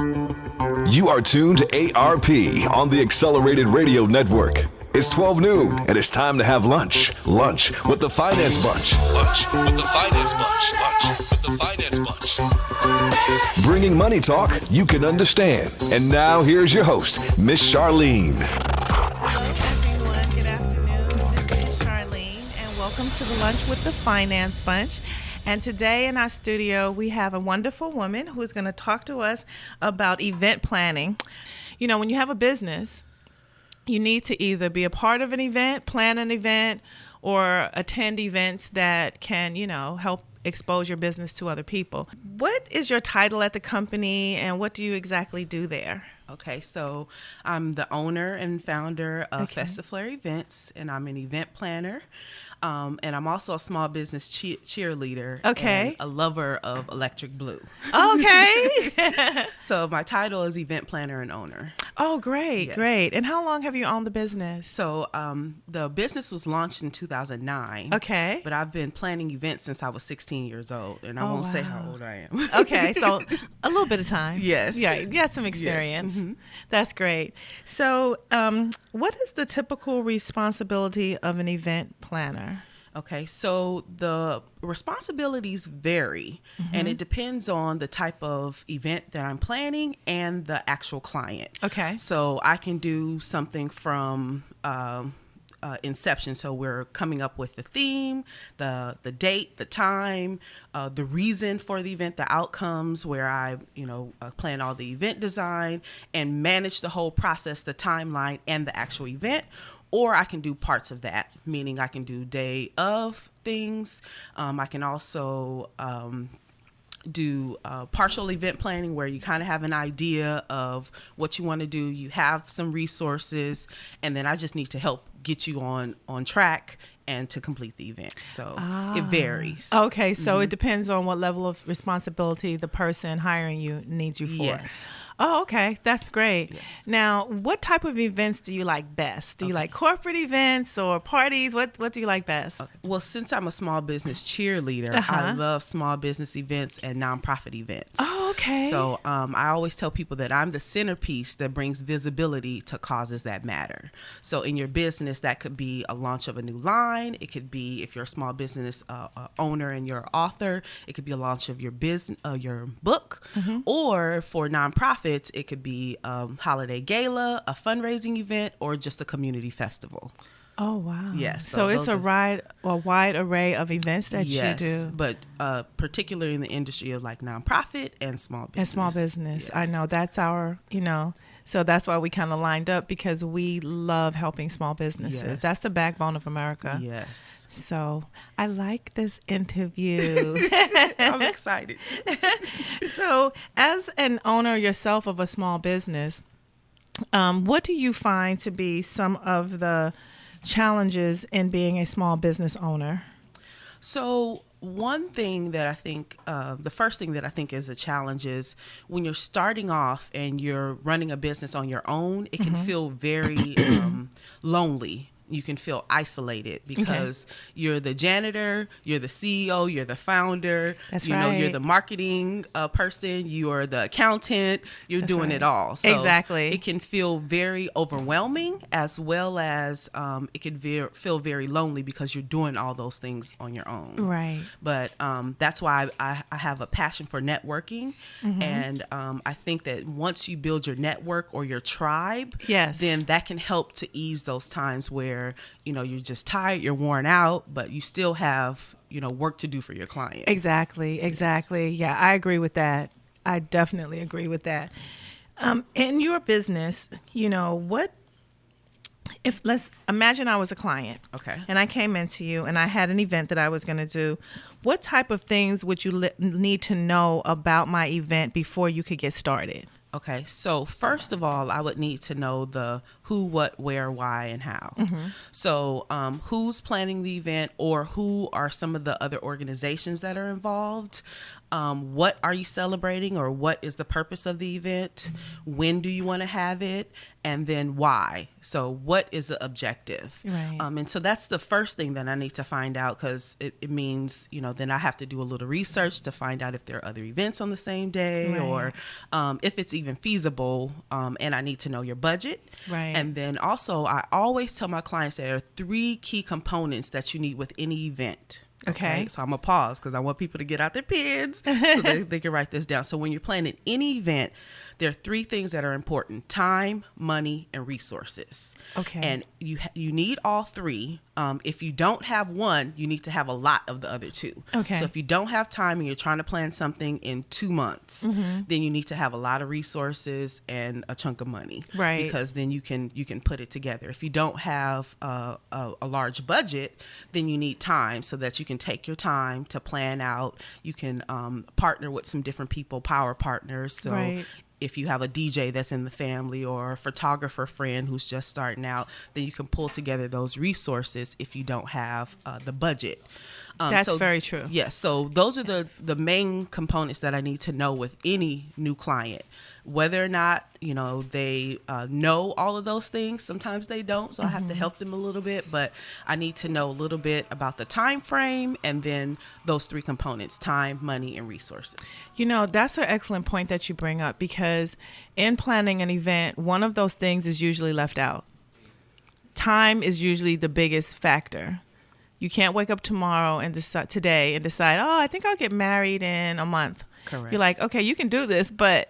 You are tuned to ARP on the Accelerated Radio Network. It's 12 noon, and it's time to have lunch. Lunch with the Finance Bunch. Lunch with the Finance Bunch. Lunch with the Finance Bunch. Bringing money talk you can understand. And now here's your host, Miss Charline. Hello, everyone. Good afternoon. This is Charline, and welcome to the Lunch with the Finance Bunch. And today in our studio, we have a wonderful woman who is going to talk to us about event planning. You know, when you have a business, you need to either be a part of an event, plan an event, or attend events that can, help expose your business to other people. What is your title at the company, and what do you exactly do there? Okay, so I'm the owner and founder of Festiflare Events, and I'm an event planner. And I'm also a small business cheerleader. And a lover of Electric Blue. Okay. So my title is event planner and owner. Oh, great, Yes. great. And how long have you owned the business? So the business was launched in 2009. Okay. But I've been planning events since I was 16 years old, and I won't say how old I am. Okay, so a little bit of time. Yes. Yeah, you got some experience. Yes. Mm-hmm. That's great. So what is the typical responsibility of an event planner? Okay, so the responsibilities vary, and it depends on the type of event that I'm planning and the actual client. Okay. So I can do something from inception. So we're coming up with the theme, the date, the time, the reason for the event, the outcomes, where I, plan all the event design and manage the whole process, the timeline, and the actual event. Or I can do parts of that, meaning I can do day of things. I can also do partial event planning, where you kind of have an idea of what you want to do. You have some resources, and then I just need to help get you on track and to complete the event. So it varies. Okay, so it depends on what level of responsibility the person hiring you needs you for. Yes. Oh, okay. That's great. Yes. Now, what type of events do you like best? Do you like corporate events or parties? What do you like best? Okay. Well, since I'm a small business cheerleader, I love small business events and nonprofit events. Oh, okay. So I always tell people that I'm the centerpiece that brings visibility to causes that matter. So in your business, that could be a launch of a new line. It could be, if you're a small business owner and you're an author, it could be a launch of your business, your book. Or for nonprofits, it could be a holiday gala, a fundraising event, or just a community festival. Oh, wow. Yes. So it's a wide array of events that you do. But particularly in the industry of like nonprofit and small business. And small business. Yes. I know that's our, so that's why we kind of lined up, because we love helping small businesses. Yes. That's the backbone of America. Yes. So I like this interview. I'm excited. So as an owner yourself of a small business, what do you find to be some of the challenges in being a small business owner? So one thing that I think, the first thing that I think is a challenge is when you're starting off and you're running a business on your own, it can feel very lonely. You can feel isolated because you're the janitor, you're the CEO, you're the founder, That's you're the marketing person, you're the accountant, you're doing it all. So exactly. it can feel very overwhelming, as well as it can feel very lonely because you're doing all those things on your own. Right. But that's why I have a passion for networking. And I think that once you build your network or your tribe, then that can help to ease those times where, you're just tired, you're worn out, but you still have, work to do for your client. Exactly. Yeah, I agree with that. I definitely agree with that. In your business, let's imagine I was a client. Okay. And I came into you and I had an event that I was going to do. What type of things would you need to know about my event before you could get started? Okay, so first of all, I would need to know the who, what, where, why, and how. So who's planning the event, or who are some of the other organizations that are involved? What are you celebrating, or what is the purpose of the event? When do you want to have it? And then why? So what is the objective? Right. And so that's the first thing that I need to find out, because it means, then I have to do a little research to find out if there are other events on the same day, or if it's even feasible. And I need to know your budget. Right. And then also, I always tell my clients there are 3 key components that you need with any event. Okay. So I'm going to pause because I want people to get out their pens so they can write this down. So when you're planning any event, there are 3 things that are important: time, money, and resources. Okay. And you need all 3. If you don't have one, you need to have a lot of the other 2. Okay. So if you don't have time and you're trying to plan something in 2 months, then you need to have a lot of resources and a chunk of money. Right. Because then you can put it together. If you don't have a large budget, then you need time so that you can take your time to plan out. You can partner with some different people, power partners. So Right. if you have a DJ that's in the family, or a photographer friend who's just starting out, then you can pull together those resources if you don't have the budget. That's very true. Yes. So those are the main components that I need to know with any new client. Whether or not, they know all of those things. Sometimes they don't, so I have to help them a little bit. But I need to know a little bit about the time frame, and then those 3 components: time, money, and resources. That's an excellent point that you bring up, because in planning an event, one of those things is usually left out. Time is usually the biggest factor. You can't wake up tomorrow and decide, oh, I think I'll get married in a month. Correct. You're like, okay, you can do this, but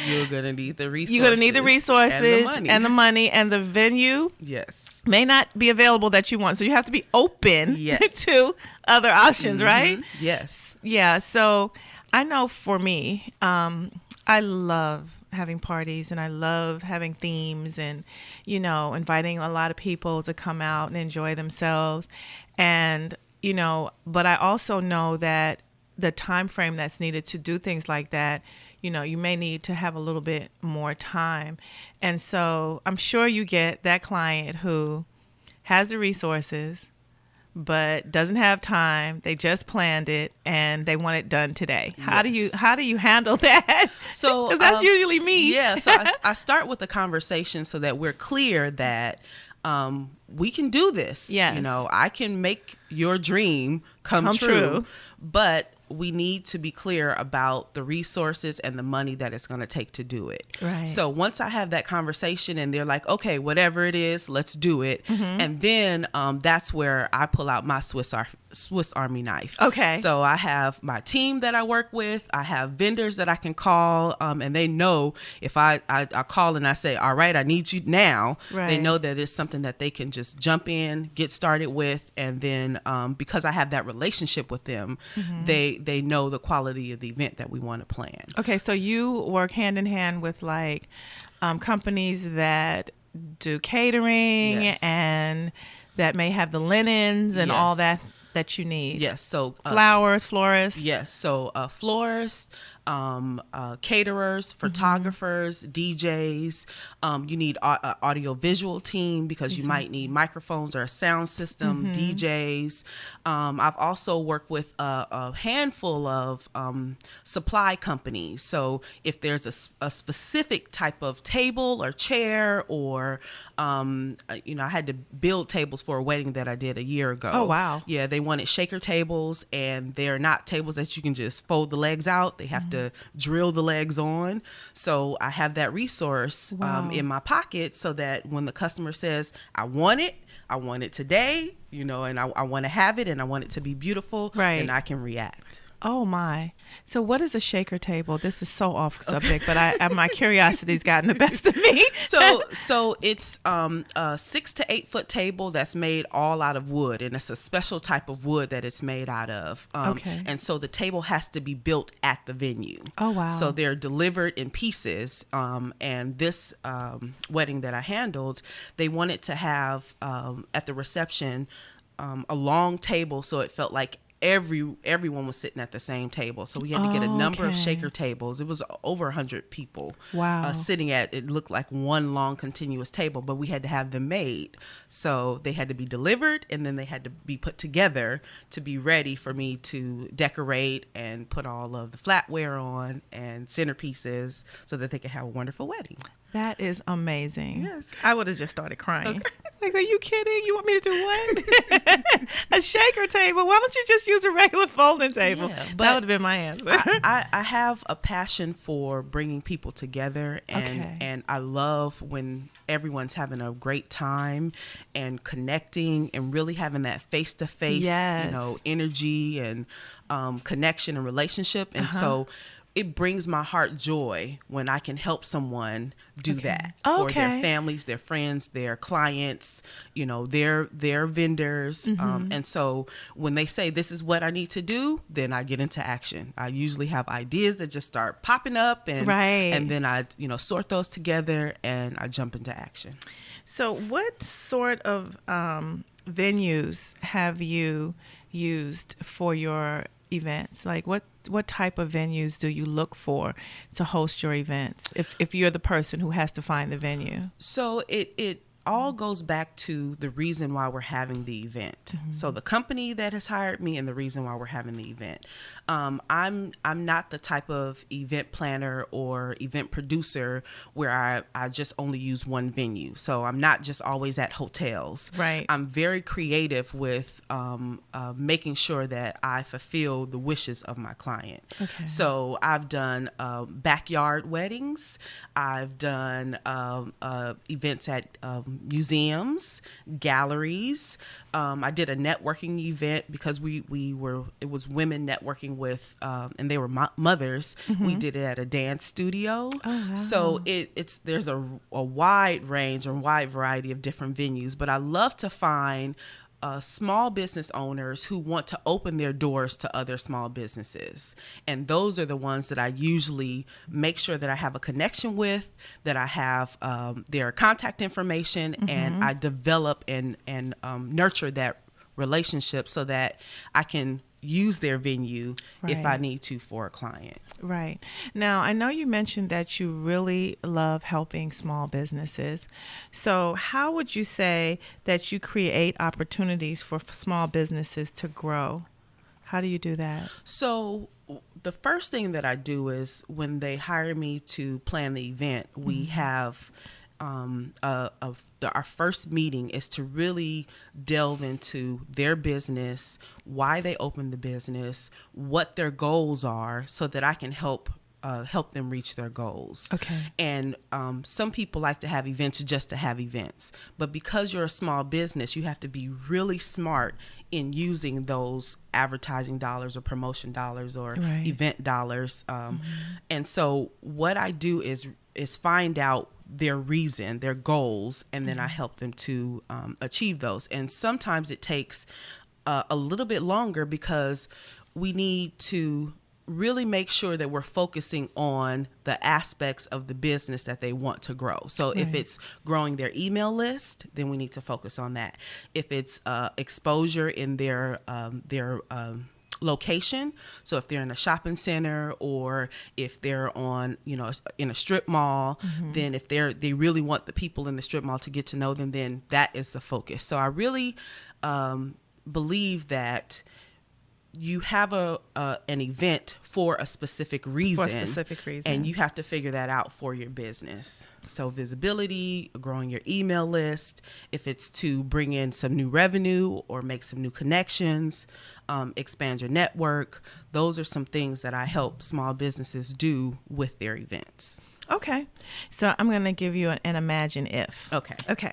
you're going to need the resources. You're going to need the resources and the money, and the venue yes, may not be available that you want. So you have to be open yes. to other options, right? Yes. Yeah. So I know for me, I love having parties, and I love having themes, and, inviting a lot of people to come out and enjoy themselves. And, but I also know that the time frame that's needed to do things like that, you may need to have a little bit more time. And so I'm sure you get that client who has the resources but doesn't have time. They just planned it and they want it done today. How do you handle that? So 'cause that's usually me. Yeah. So I start with the conversation so that we're clear that we can do this. Yes. I can make your dream come true, but we need to be clear about the resources and the money that it's going to take to do it. Right. So once I have that conversation and they're like, okay, whatever it is, let's do it. And then that's where I pull out my Swiss Army knife. Okay. So I have my team that I work with. I have vendors that I can call, and they know if I call and I say, all right, I need you now. Right. They know that it's something that they can just jump in, get started with, and then because I have that relationship with them, they know the quality of the event that we want to plan. Okay, so you work hand in hand with companies that do catering. Yes. And that may have the linens and Yes. all that you need. Yes. So flowers, florists. Yes. So florists, caterers, photographers, DJs. You need audio visual team because you might need microphones or a sound system, DJs. I've also worked with a handful of supply companies. So if there's a specific type of table or chair or, I had to build tables for a wedding that I did a year ago. Oh, wow. Yeah, they wanted shaker tables, and they're not tables that you can just fold the legs out. They have to drill the legs on. So I have that resource in my pocket so that when the customer says, I want it today, and I want to have it and I want it to be beautiful, right, and I can react. Oh my. So what is a shaker table? This is so off subject, but my curiosity's gotten the best of me. So it's a 6 to 8 foot table that's made all out of wood, and it's a special type of wood that it's made out of. Okay. And so the table has to be built at the venue. Oh, wow. So they're delivered in pieces. And this wedding that I handled, they wanted to have at the reception a long table so it felt like everyone was sitting at the same table. So we had to get a number of shaker tables. It was over 100 people. Wow. Sitting at, it looked like one long continuous table, but we had to have them made. So they had to be delivered, and then they had to be put together to be ready for me to decorate and put all of the flatware on and centerpieces so that they could have a wonderful wedding. That is amazing. Yes. I would have just started crying. Like, are you kidding? You want me to do what? A shaker table? Why don't you just use a regular folding table? Yeah, that would have been my answer. I have a passion for bringing people together, and I love when everyone's having a great time and connecting and really having that face-to-face, energy and connection and relationship. And so it brings my heart joy when I can help someone do that for their families, their friends, their clients, their vendors. And so when they say, this is what I need to do, then I get into action. I usually have ideas that just start popping up, and then I, sort those together and I jump into action. So what sort of venues have you used for your events? Like what type of venues do you look for to host your events if you're the person who has to find the venue? So it all goes back to the reason why we're having the event. So the company that has hired me and the reason why we're having the event. I'm not the type of event planner or event producer where I just only use one venue. So I'm not just always at hotels. Right. I'm very creative with making sure that I fulfill the wishes of my client. Okay. So I've done backyard weddings. I've done events at museums, galleries. I did a networking event because it was women networking with, and they were mothers. We did it at a dance studio. Oh, wow. So there's a wide range and wide variety of different venues, but I love to find small business owners who want to open their doors to other small businesses. And those are the ones that I usually make sure that I have a connection with, that I have their contact information, and I develop and nurture that relationship so that I can use their venue if I need to for a client. Right. Now, I know you mentioned that you really love helping small businesses. So how would you say that you create opportunities for small businesses to grow? How do you do that? So the first thing that I do is when they hire me to plan the event, we have our first meeting is to really delve into their business, why they opened the business, what their goals are, so that I can help them reach their goals. Okay. And some people like to have events just to have events, but because you're a small business, you have to be really smart in using those advertising dollars or promotion dollars or event dollars. And so what I do is find out their reason, their goals, and then I help them to achieve those. And sometimes it takes a little bit longer because we need to really make sure that we're focusing on the aspects of the business that they want to grow. So if it's growing their email list, then we need to focus on that. If it's exposure in their location, so if they're in a shopping center or if they're on, in a strip mall, then if they really want the people in the strip mall to get to know them, then that is the focus. So I really believe that you have an event for a specific reason. And you have to figure that out for your business. So visibility, growing your email list, if it's to bring in some new revenue or make some new connections, expand your network. Those are some things that I help small businesses do with their events. Okay. So I'm going to give you an imagine if. Okay.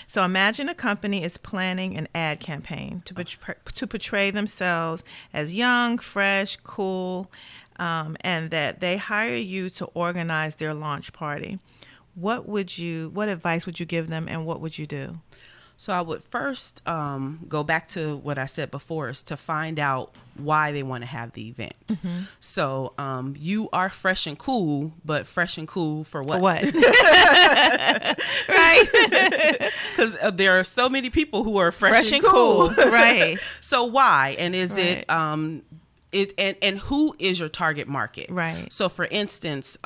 So imagine a company is planning an ad campaign to portray themselves as young, fresh, cool, and that they hire you to organize their launch party. What advice would you give them, and what would you do? So I would first go back to what I said before, is to find out why they want to have the event. Mm-hmm. So you are fresh and cool, but fresh and cool for what? For what? Right. Because there are so many people who are Fresh and cool. Right. So why? And is Right. and who is your target market? Right. So for instance,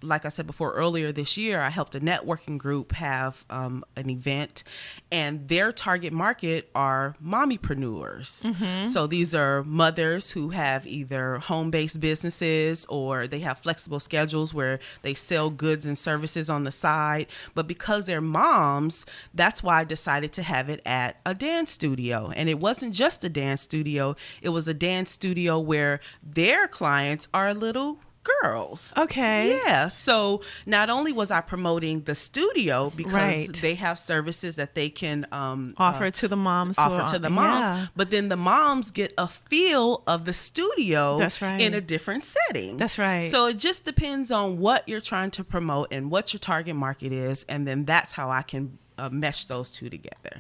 like I said before, earlier this year, I helped a networking group have an event, and their target market are mommypreneurs. Mm-hmm. So these are mothers who have either home-based businesses, or they have flexible schedules where they sell goods and services on the side. But because they're moms, that's why I decided to have it at a dance studio. And it wasn't just a dance studio. It was a dance studio where their clients are little girls. Okay. Yeah. So not only was I promoting the studio, because Right. they have services that they can Offer to the moms. offer to the moms, Yeah. but then the moms get a feel of the studio. That's right. In a different setting. That's right. So it just depends on what you're trying to promote and what your target market is, and then that's how I can mesh those two together.